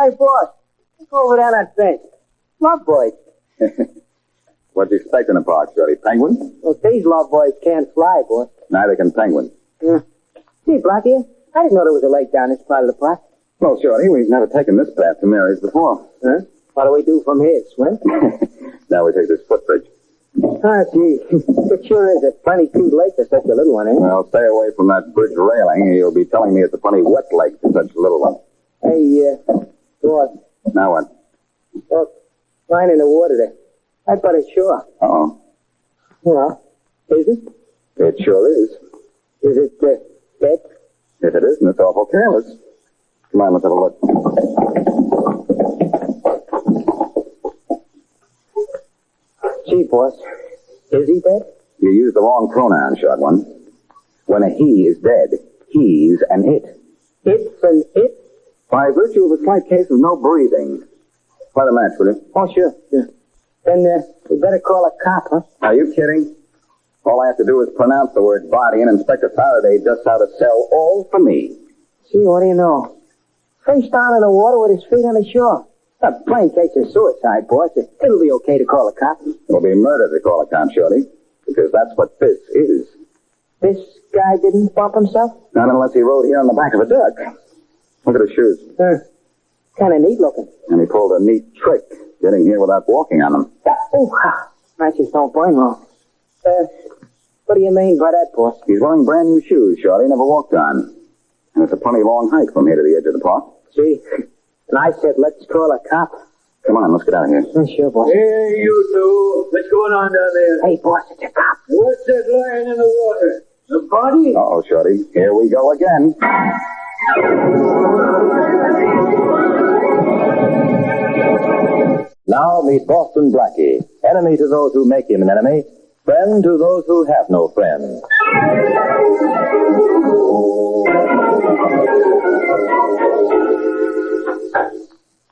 Hey, boss, go over there on that bench. Love boys. What do you expect in a park, Shorty? Penguins? Well, these love boys can't fly, boss. Neither can penguins. See, Blackie, I didn't know there was a lake down this part of the park. Well, Shorty, we've never taken this path to Mary's before. Huh? What do we do from here, swim? Now we take this footbridge. Ah, gee. It sure is a plenty cute lake for such a little one, eh? Well, stay away from that bridge railing, or you'll be telling me it's a plenty wet lake for such a little one. Hey, boss. Now what? Look, line in the water there. I bet it's sure. Uh-oh. Well, is it? It sure is. Is it, dead? If it isn't, it's awful careless. Come on, let's have a look. Gee, boss. Is he dead? You used the wrong pronoun, short one. When a he is dead, he's an it. It's an it? By virtue of a slight case of no breathing. Light a match, will you? Oh, sure. Then, we better call a cop, huh? Are you kidding? All I have to do is pronounce the word body, and Inspector Farraday just how to sell all for me. Gee, what do you know? Face down in the water with his feet on the shore. A plain case of suicide, boss. It'll be okay to call a cop. It'll be murder to call a cop, Shorty, because that's what this is. This guy didn't bump himself? Not unless he rode here on the back of a duck. Look at his shoes. Kind of neat looking. And he pulled a neat trick, getting here without walking on them. I just don't blame him. What do you mean by that, boss? He's wearing brand new shoes, Shorty, never walked on. And it's a plenty long hike from here to the edge of the park. See? And I said, let's call a cop. Come on, let's get out of here. Sure, boss. Hey, you two. What's going on down there? Hey, boss, it's a cop. What's that lying in the water? The body? Uh-oh, Shorty. Here we go again. Now meet Boston Blackie, enemy to those who make him an enemy, friend to those who have no friend.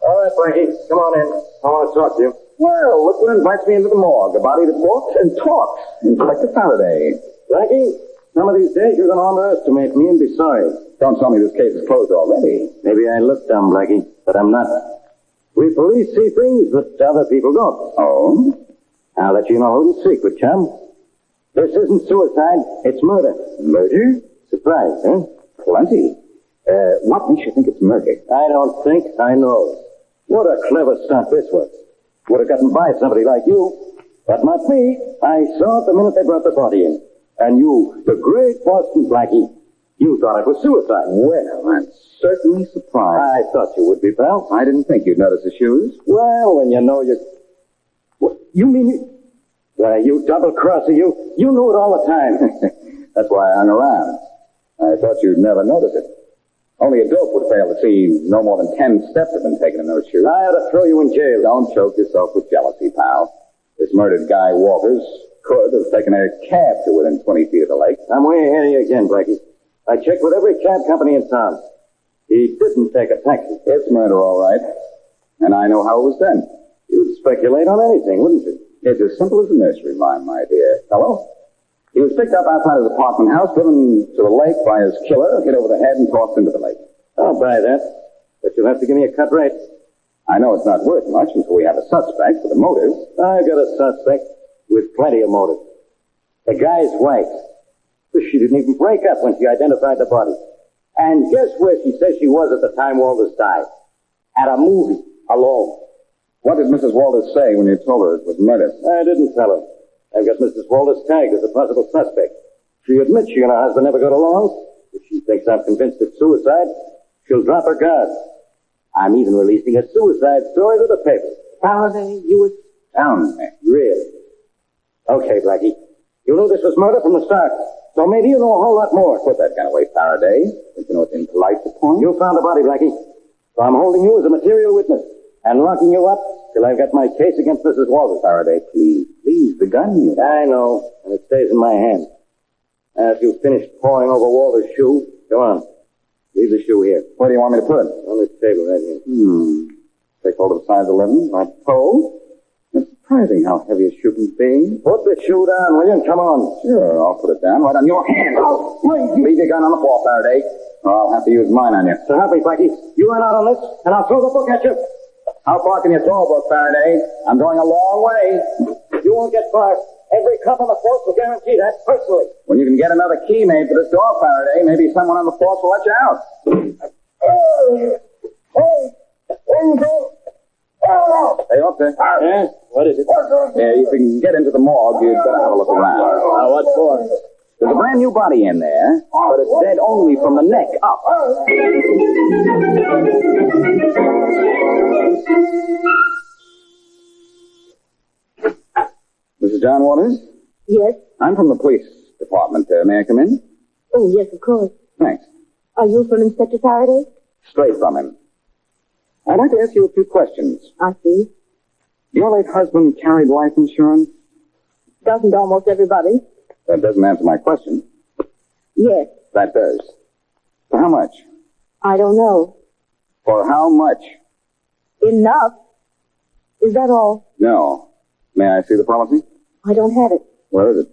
All right, Blackie, come on in. I want to talk to you. Well, look what invites me into the morgue. A body that walks and talks. Inspector Farraday. Blackie, some of these days you're going to underestimate me and be sorry. Don't tell me this case is closed already. Maybe I look dumb, Blackie, but I'm not. We police see things that other people don't. Oh? I'll let you know a little secret, chum. This isn't suicide, it's murder. Murder? Surprise, huh? Plenty. What makes you think it's murder? I don't think, I know. What a clever stunt this was. Would have gotten by somebody like you, but not me. I saw it the minute they brought the body in. And you, the great Boston Blackie, you thought it was suicide. Well, I'm certainly surprised. I thought you would be, pal. I didn't think you'd notice the shoes. Well, when you know you... What, you mean you... Why, you double-crosser, you knew it all the time. That's why I hung around. I thought you'd never notice it. Only a dope would fail to see no more than 10 steps have been taken in those shoes. I ought to throw you in jail. Don't choke yourself with jealousy, pal. This murdered guy, Walters, could have taken a cab to within 20 feet of the lake. I'm way ahead of you again, Blackie. I checked with every cab company in town. He didn't take a taxi. It's murder, all right. And I know how it was done. You'd speculate on anything, wouldn't you? It's as simple as a nursery rhyme, my dear fellow. He was picked up outside his apartment house, driven to the lake by his killer, hit over the head, and tossed into the lake. I'll buy that. But you'll have to give me a cut rate. I know it's not worth much until we have a suspect with a motive. I got a suspect with plenty of motive. The guy's wife. She didn't even break up when she identified the body. And guess where she says she was at the time Walters died? At a movie, alone. What did Mrs. Walters say when you told her it was murder? I didn't tell her. I've got Mrs. Walters tagged as a possible suspect. She admits she and her husband never got along. If she thinks I'm convinced it's suicide, she'll drop her guard. I'm even releasing a suicide story to the paper. Farraday, you Down there. Really? Okay, Blackie. You knew this was murder from the start. So maybe you know a whole lot more. Put that gun away, Farraday. Don't you know it's impolite to point? You found the body, Blackie. So I'm holding you as a material witness and locking you up till I've got my case against Mrs. Walters. Faraday, please, the gun you... I know, and it stays in my hand. After you've finished pawing over Walter's shoe, go on. Leave the shoe here. Where do you want me to put it? On this table right here. Take hold of the size 11, like so. It's surprising how heavy a shoe can be. Put the shoe down, will you? Come on. Sure, I'll put it down right on your hand. Oh, wait. Leave your gun on the floor, Faraday, or I'll have to use mine on you. So help me, Blackie. You run out on this, and I'll throw the book at you. How far can you throw a book, Faraday? I'm going a long way. You won't get far. Every cop on the force will guarantee that, personally. When you can get another key made for this door, Faraday, maybe someone on the force will let you out. Hey, up there. Yeah? What is it? Yeah, if you can get into the morgue, you'd better have a look around. What for? There's a brand new body in there, but it's dead only from the neck up. Mrs. John Waters? Yes? I'm from the police department. May I come in? Oh, yes, of course. Thanks. Are you from Inspector Farraday? Straight from him. I'd like to ask you a few questions. I see. Your late husband carried life insurance? Doesn't almost everybody? That doesn't answer my question. Yes. That does. For how much? I don't know. For how much? Enough? Is that all? No. May I see the policy? I don't have it. Where is it?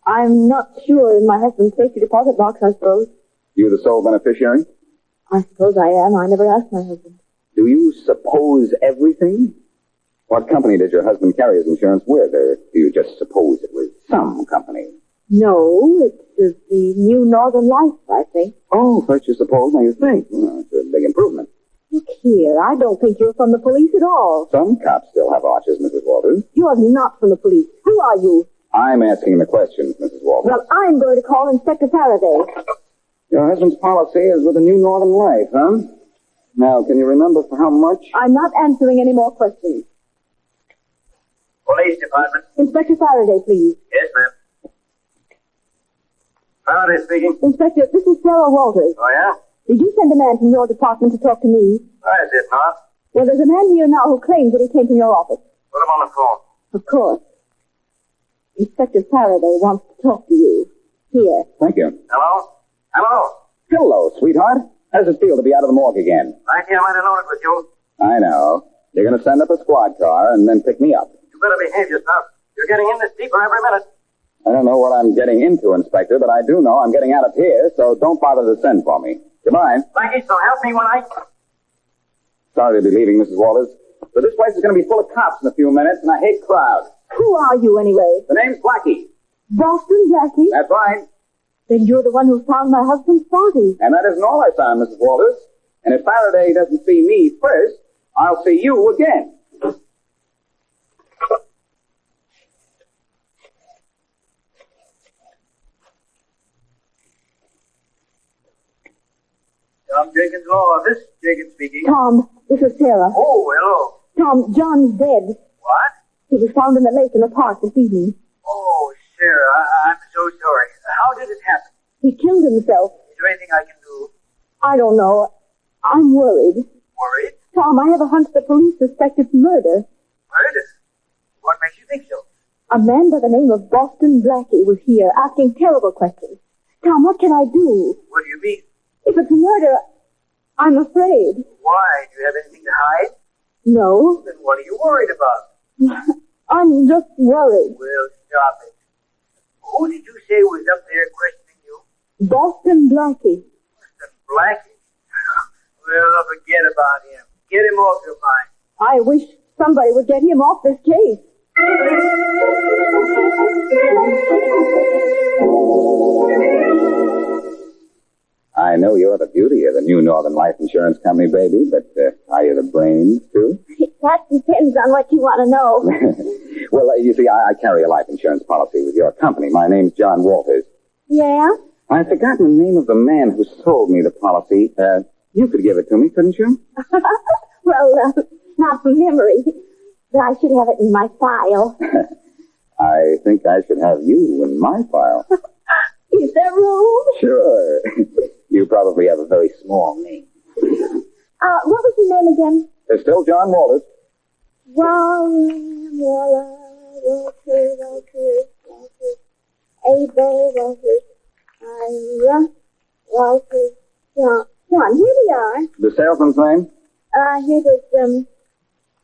I'm not sure. In my husband's safety deposit box, I suppose. You the sole beneficiary? I suppose I am. I never asked my husband. Do you suppose everything? What company did your husband carry his insurance with, or do you just suppose it was some company? No, it's the New Northern Life, I think. Oh, first you suppose, now you think. Well, it's a big improvement. Look here, I don't think you're from the police at all. Some cops still have arches, Mrs. Walters. You're not from the police. Who are you? I'm asking the questions, Mrs. Walters. Well, I'm going to call Inspector Farraday. Your husband's policy is with the New Northern Life, huh? Now, can you remember for how much? I'm not answering any more questions. Police Department. Inspector Farraday, please. Yes, ma'am. Farraday speaking. Inspector, this is Sarah Walters. Oh, yeah? Did you send a man from your department to talk to me? Where is it, North? Well, there's a man here now who claims that he came from your office. Put him on the phone. Of course. Inspector Farraday wants to talk to you. Here. Thank you. Hello? Hello? Hello, sweetheart. How does it feel to be out of the morgue again? Blackie, I might have known it was you. I know. You're going to send up a squad car and then pick me up. You better behave yourself. You're getting in this deeper every minute. I don't know what I'm getting into, Inspector, but I do know I'm getting out of here, so don't bother to send for me. Goodbye. Blackie, so help me when I... Sorry to be leaving, Mrs. Walters, but this place is going to be full of cops in a few minutes, and I hate crowds. Who are you, anyway? The name's Blackie. Boston Blackie? That's right. Then you're the one who found my husband's body. And that isn't all I found, Mrs. Walters. And if Faraday doesn't see me first, I'll see you again. Tom Jenkins Law. This is Jenkins speaking. Tom, this is Sarah. Oh, hello. Tom, John's dead. What? He was found in the lake in the park this evening. Oh, Sarah, I'm so sorry. How did it happen? He killed himself. Is there anything I can do? I don't know. I'm worried. Worried? Tom, I have a hunch the police suspect it's murder. Murder? What makes you think so? A man by the name of Boston Blackie was here asking terrible questions. Tom, what can I do? What do you mean? If it's murder, I'm afraid. Why? Do you have anything to hide? No. Then what are you worried about? I'm just worried. Well, stop it. Who did you say was up there questioning you? Boston Blackie. Boston Blackie? Well, forget about him. Get him off your mind. I wish somebody would get him off this case. I know you're the beauty of the New Northern Life Insurance Company, baby, but are you the brains, too? That depends on what you want to know. Well, you see, I carry a life insurance policy with your company. My name's John Walters. Yeah? I've forgotten the name of the man who sold me the policy. You could give it to me, couldn't you? Well, not from memory. But I should have it in my file. I think I should have you in my file. Is there room? Sure. You probably have a very small name. What was your name again? There's still John Walters. Walter, Abel, Ira, Walter, John. Here we are. The salesman's name? Here was,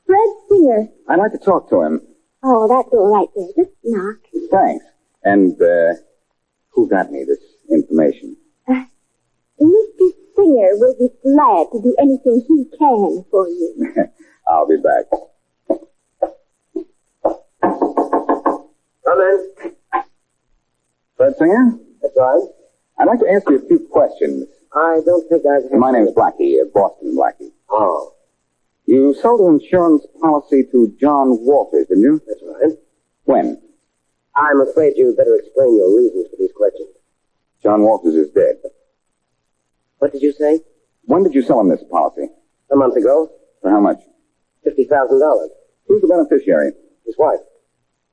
Fred Singer. I'd like to talk to him. Oh, that door right there. Just knock. Thanks. And, who got me this information? Mr. Singer will be glad to do anything he can for you. I'll be back. Come in. Fred Singer? That's right. I'd like to ask you a few questions. I don't think I've... My name's Blackie, Boston Blackie. Oh, You sold an insurance policy to John Walters, didn't you? that's right. When? I'm afraid you'd better explain your reasons for these questions. John Walters is dead. What did you say? When did you sell him this policy? A month ago? For how much? $50,000. Who's the beneficiary? His wife.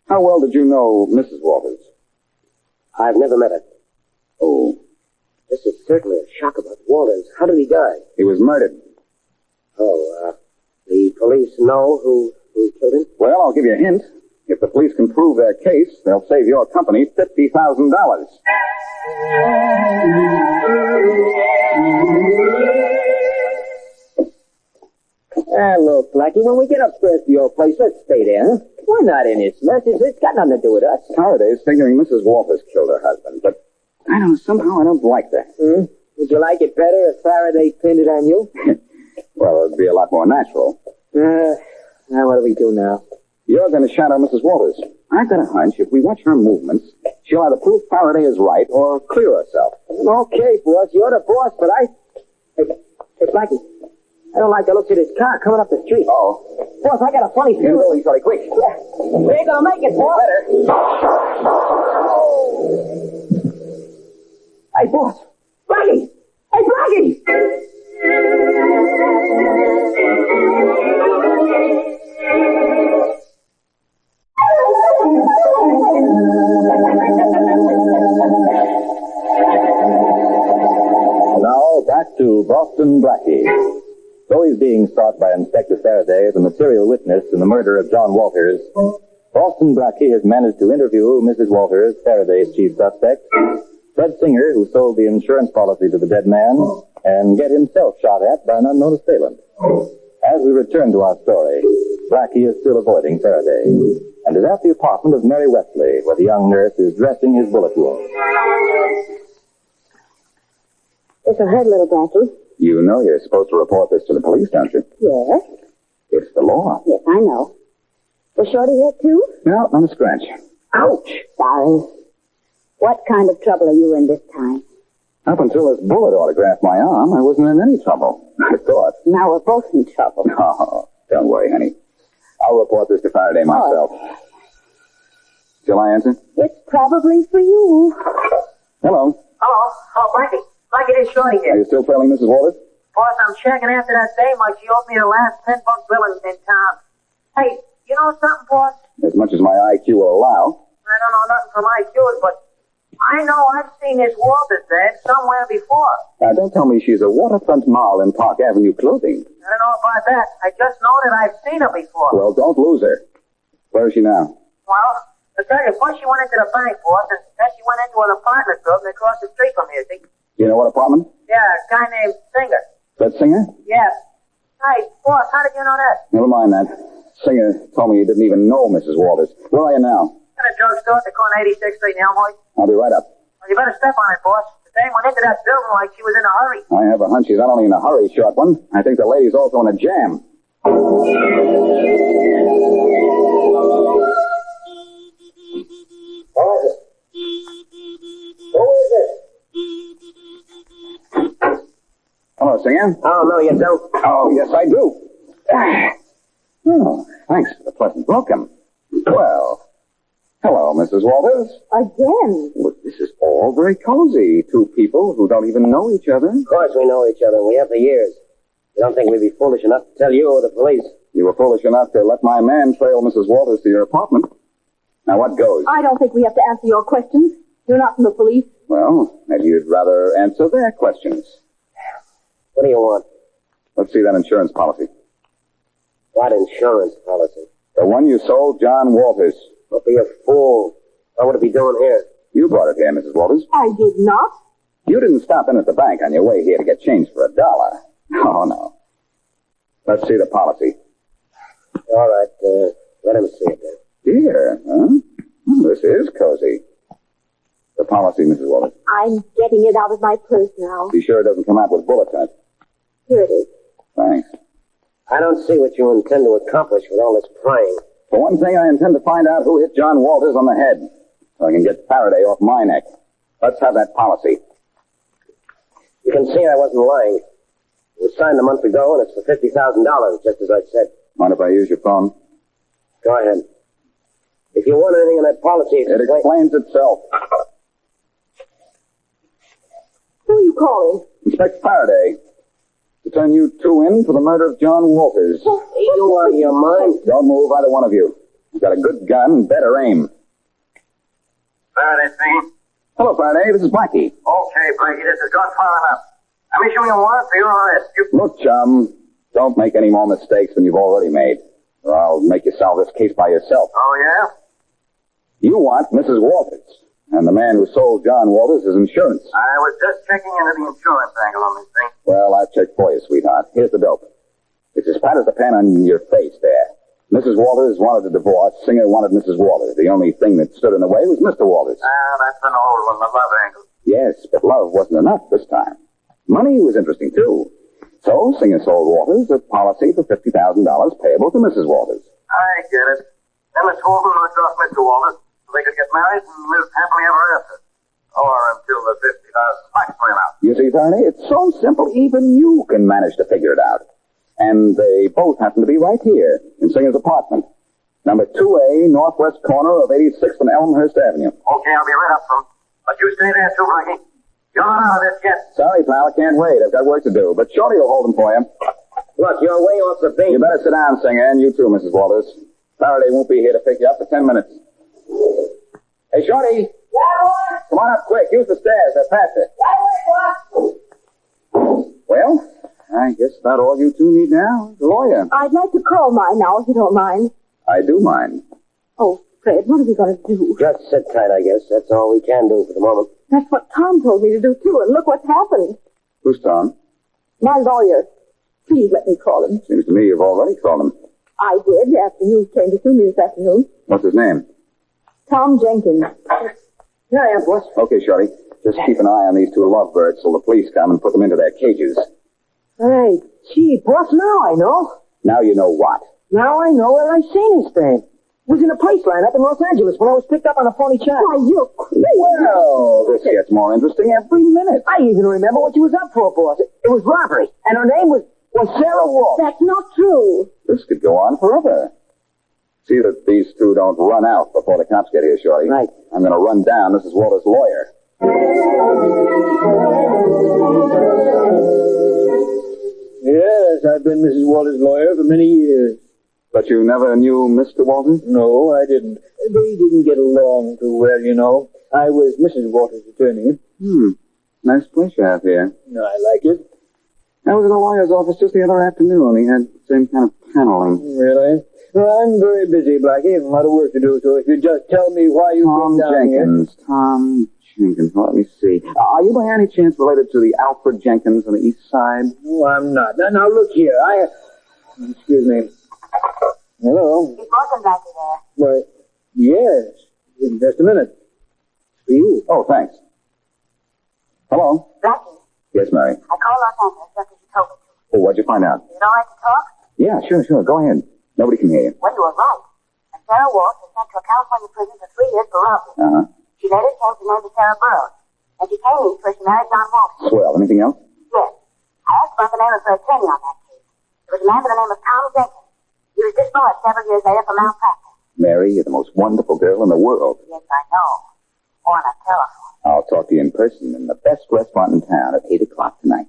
How well did you know Mrs. Walters? I've never met her. Oh, This is certainly a shock about Walters. How did he die? he was murdered. Oh, the police know who killed him? Well, I'll give you a hint. If the police can prove their case, they'll save your company $50,000. Look, Blackie, when we get upstairs to your place, let's stay there, huh? We're not in this mess. It's got nothing to do with us. Faraday's figuring Mrs. Walters killed her husband, but I don't know, somehow I don't like that. Would you like it better if Faraday pinned it on you? Well, it'd be a lot more natural. Now what do we do now? You're going to shadow Mrs. Walters. I've got a hunch if we watch her movements, she'll either prove Faraday is right or clear herself. Okay, boss. You're the boss, but Hey, Blackie. I don't like the looks of this car coming up the street. Oh. Boss, I got a funny You feeling. go easily, quick. Yeah. We ain't gonna make it, boss. Hey, boss. Blackie! Hey, Blackie! Now, back to Boston Blackie. Though he's being sought by Inspector Farraday as a material witness in the murder of John Walters, Boston Blackie has managed to interview Mrs. Walters, Faraday's chief suspect, Fred Singer, who sold the insurance policy to the dead man, and get himself shot at by an unknown assailant. As we return to our story, Blackie is still avoiding Faraday, and is at the apartment of Mary Wesley, where the young nurse is dressing his bullet wound. This'll hurt, little Blackie. You know you're supposed to report this to the police, don't you? Yes. It's the law. Yes, I know. Was Shorty hurt, too? No, not a scratch. Ouch. Sorry. What kind of trouble are you in this time? Up until this bullet autographed my arm, I wasn't in any trouble. I thought. Now we're both in trouble. Oh, don't worry, honey. I'll report this to Farraday myself. Shall I answer? It's probably for you. Hello. Hello. Oh, Blackie. Blackie, this Shorty Are here. you still trailing Mrs. Walters? Boss, I'm checking after that dame like she owed me the last $10 bill in town. Hey, you know something, boss? As much as my IQ will allow. I don't know nothing from IQs, but I know I've seen this Walters dame somewhere before. Now, don't tell me she's a waterfront mall in Park Avenue clothing. I don't know about that. I just know that I've seen her before. Well, don't lose her. Where is she now? Well, I tell you, first she went into the bank, boss, and then she went into an apartment building across the street from here, see? You know what apartment? Yeah, a guy named Singer. Fred Singer? Yeah. Hey, boss, how did you know that? Never mind that. Singer told me he didn't even know Mrs. Walters. Where are you now? In a drugstore at the corner 86th Street in Elmhurst. I'll be right up. Well, you better step on it, boss. The dame went into that building like she was in a hurry. I have a hunch she's not only in a hurry, short one. I think the lady's also in a jam. What is it? Who is it? Hello, Singer. Oh, no, you don't. Oh, yes, I do. Oh, thanks for the pleasant welcome. Well, hello, Mrs. Walters. Again? Well, this is all very cozy. Two people who don't even know each other. Of course we know each other, and we have for years. You don't think we'd be foolish enough to tell you or the police? You were foolish enough to let my man trail Mrs. Walters to your apartment. Now, what goes? I don't think we have to answer your questions. You're not from the police? Well, maybe you'd rather answer their questions. What do you want? Let's see that insurance policy. What insurance policy? The one you sold John Walters. Don't be a fool. What would it be doing here? You brought it here, Mrs. Walters. I did not. You didn't stop in at the bank on your way here to get change for $1. Oh, no. Let's see the policy. All right, let him see it then. Here, huh? This is cozy. The policy, Mrs. Walters. I'm getting it out of my purse now. Be sure it doesn't come out with bullets in it. Here it is. Thanks. I don't see what you intend to accomplish with all this prying. For one thing, I intend to find out who hit John Walters on the head, so I can get Farraday off my neck. Let's have that policy. You can see I wasn't lying. It was signed a month ago, and it's for $50,000, just as I said. Mind if I use your phone? Go ahead. If you want anything in that policy, It explains itself. Who are you calling? Inspector Farraday. To turn you two in for the murder of John Walters. You out of your mind? Don't move, either one of you. You've got a good gun and better aim. Farraday speaking. Hello, Farraday. This is Blackie. Okay, Blackie, this has gone far enough. I'm issuing a warrant for your arrest. Look, chum, don't make any more mistakes than you've already made, or I'll make you solve this case by yourself. Oh, yeah? You want Mrs. Walters, and the man who sold John Walters his insurance. I was just checking into the insurance angle on this thing. Well, I've checked for you, sweetheart. Here's the dope. It's as fat as the pen on your face there. Mrs. Walters wanted a divorce. Singer wanted Mrs. Walters. The only thing that stood in the way was Mr. Walters. That's an old one, the love angle. Yes, but love wasn't enough this time. Money was interesting, too. So, Singer sold Walters a policy for $50,000 payable to Mrs. Walters. I get it. Then Miss Walton knocked off Mr. Walters so they could get married and live happily ever after. Or until the $50,000 ran out. You see, Farraday, it's so simple, even you can manage to figure it out. And they both happen to be right here in Singer's apartment. Number 2A, northwest corner of 86th and Elmhurst Avenue. Okay, I'll be right up, son. But you stay there too, Blackie. You're not out of this yet. Sorry, pal, I can't wait. I've got work to do. But Shorty will hold them for you. Look, you're way off the bait. You better sit down, Singer, and you too, Mrs. Walters. Farraday won't be here to pick you up for 10 minutes. Hey, Shorty. Yeah, boy. Come on up quick. Use the stairs. They're faster. Well, I guess about all you two need now is a lawyer. I'd like to call mine now, if you don't mind. I do mind. Oh, Fred, what are we going to do? Just sit tight, I guess. That's all we can do for the moment. That's what Tom told me to do, too, and look what's happened. Who's Tom? My lawyer. Please let me call him. Seems to me you've already called him. I did, after you came to see me this afternoon. What's his name? Tom Jenkins. Here I am, boss. Okay, Shorty. Just keep an eye on these two lovebirds till the police come and put them into their cages. Hey, gee, boss, now I know. Now you know what? Now I know where I seen his thing. It was in a place line up in Los Angeles when I was picked up on a phony check. Why, you're crazy. Well, this gets more interesting every minute. I even remember what you was up for, boss. It was robbery, and her name was Sarah Wolf. That's not true. This could go on forever. See that these two don't run out before the cops get here, Shorty. Right. I'm going to run down Mrs. Walters' lawyer. Yes, I've been Mrs. Walters' lawyer for many years. But you never knew Mr. Walters? No, I didn't. They didn't get along too well, you know. I was Mrs. Walters' attorney. Nice place you have here. No, I like it. I was in the lawyer's office just the other afternoon. He had the same kind of paneling. Really? Well, I'm very busy, Blackie. A lot of work to do, so if you just tell me why you came down here. Tom Jenkins. Well, let me see. Are you by any chance related to the Alfred Jenkins on the east side? No, I'm not. Now look here. Excuse me. Hello? Is Boston Blackie there? Why, yes. In just a minute. For you. Oh, thanks. Hello? Blackie, Yes, Mary. I called Los Angeles just as you told me to. Oh, what'd you find out? Is it all right to talk? Yeah, sure. Go ahead. Nobody can hear you. Well, you were right. And Sarah Wolf was sent to a California prison for 3 years for robbery. Uh-huh. She later changed her name to Sarah Burroughs. And she came east where she married John Walters. Swell. Anything else? Yes. I asked about the name of her attorney on that case. It was a man by the name of Tom Jenkins. He was discharged several years later for malpractice. Mary, you're the most wonderful girl in the world. Yes, I know. On a telephone. I'll talk to you in person in the best restaurant in town at 8 o'clock tonight.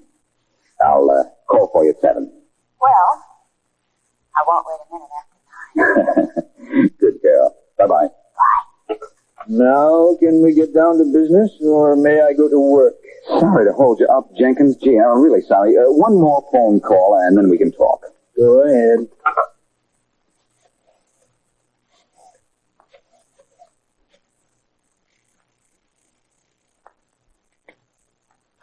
I'll call for you at 7. Well, I won't wait a minute after time. Good girl. Bye-bye. Bye. Now, Now, can we get down to business, or may I go to work? Sorry to hold you up, Jenkins. Gee, I'm really sorry. One more phone call, and then we can talk. Go ahead.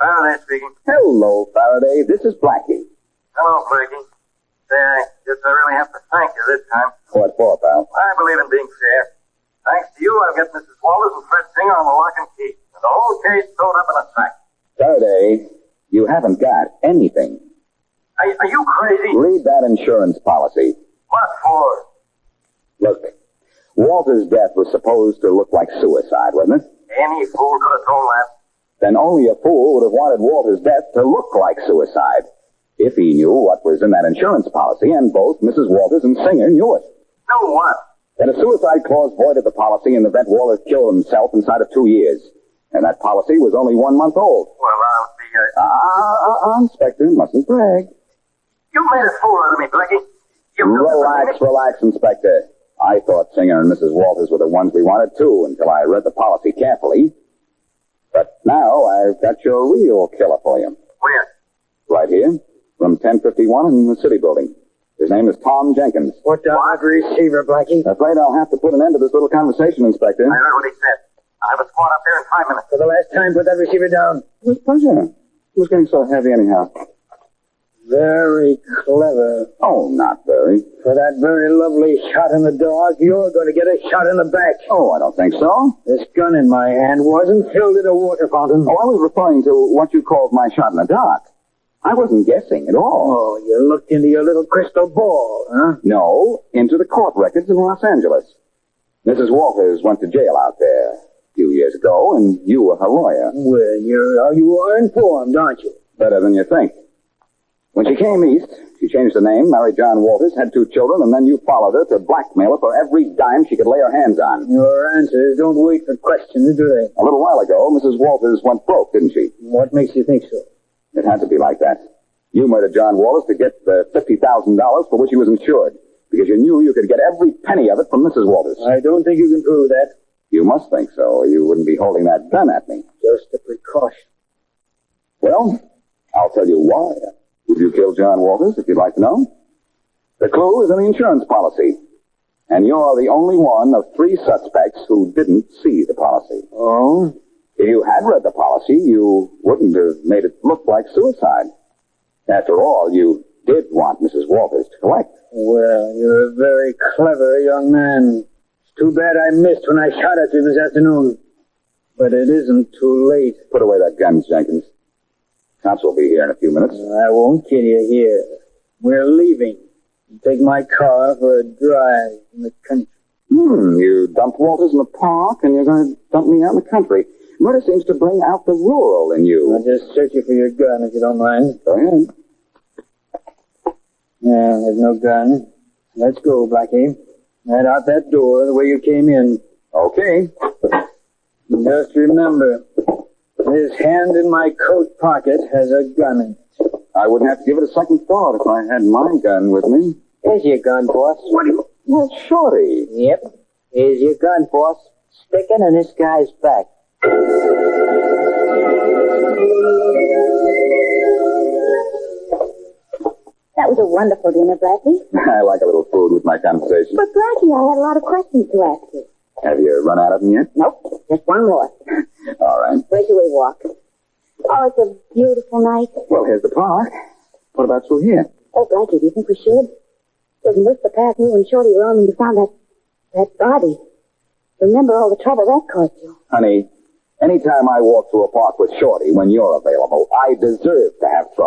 Farraday speaking. Hello, Faraday. This is Blackie. Hello, Blackie. Say, I guess I really have to thank you this time. What for, pal? I believe in being fair. Thanks to you, I've got Mrs. Walters and Fred Singer on the lock and key. And the whole case sewed up in a sack. Faraday, you haven't got anything. Are you crazy? Read that insurance policy. What for? Look, Walter's death was supposed to look like suicide, wasn't it? Any fool could have told that. Then only a fool would have wanted Walter's death to look like suicide. If he knew what was in that insurance policy, and both Mrs. Walters and Singer knew it. Know what? Then a suicide clause voided the policy in the event Walters killed himself inside of 2 years. And that policy was only 1 month old. Well, I'll be, Inspector, mustn't brag. You made a fool out of me, Blackie. Relax, Inspector. I thought Singer and Mrs. Walters were the ones we wanted, too, until I read the policy carefully. But now I've got your real killer for you. Where? Right here, from 1051 in the City Building. His name is Tom Jenkins. Put down that receiver, Blackie. Afraid I'll have to put an end to this little conversation, Inspector. I heard what he said. I'll have a squad up there in 5 minutes. For the last time, put that receiver down. With pleasure. Who's getting so heavy anyhow? Very clever. Oh, not very. For that very lovely shot in the dog, you're going to get a shot in the back. Oh, I don't think so. This gun in my hand wasn't filled at a water fountain. Oh, I was referring to what you called my shot in the dark. I wasn't guessing at all. Oh, you looked into your little crystal ball, huh? No, into the court records in Los Angeles. Mrs. Walters went to jail out there a few years ago, and you were her lawyer. Well, you are informed, aren't you? Better than you think. When she came east, she changed her name, married John Walters, had 2 children, and then you followed her to blackmail her for every dime she could lay her hands on. Your answers don't wait for questions, do they? A little while ago, Mrs. Walters went broke, didn't she? What makes you think so? It had to be like that. You murdered John Walters to get the $50,000 for which he was insured, because you knew you could get every penny of it from Mrs. Walters. I don't think you can prove that. You must think so, or you wouldn't be holding that gun at me. Just a precaution. Well, I'll tell you why. Would you kill John Walters, if you'd like to know? The clue is in the insurance policy. And you're the only one of 3 suspects who didn't see the policy. Oh? If you had read the policy, you wouldn't have made it look like suicide. After all, you did want Mrs. Walters to collect. Well, you're a very clever young man. It's too bad I missed when I shot at you this afternoon. But it isn't too late. Put away that gun, Jenkins. Cops will be here in a few minutes. I won't kill you here. We're leaving. Take my car for a drive in the country. You dumped Walters in the park, and you're going to dump me out in the country. Murder seems to bring out the rural in you. I'll just search you for your gun, if you don't mind. Go ahead. Yeah, there's no gun. Let's go, Blackie. Right out that door, the way you came in. Okay. Just remember, this hand in my coat pocket has a gun in it. I wouldn't have to give it a second thought if I had my gun with me. Here's your gun, boss. What do you... Well, Shorty. Yep. Here's your gun, boss. Sticking in this guy's back. That was a wonderful dinner, Blackie. I like a little food with my conversation. But, Blackie, I had a lot of questions to ask you. Have you run out of them yet? Nope, just one more. All right. Where should we walk? Oh, it's a beautiful night. Well, here's the park. What about through here? Oh, Blackie, do you think we should? Wasn't this the path you and Shorty were on when you found that body? Remember all the trouble that caused you? Honey, anytime I walk through a park with Shorty when you're available, I deserve to have trouble.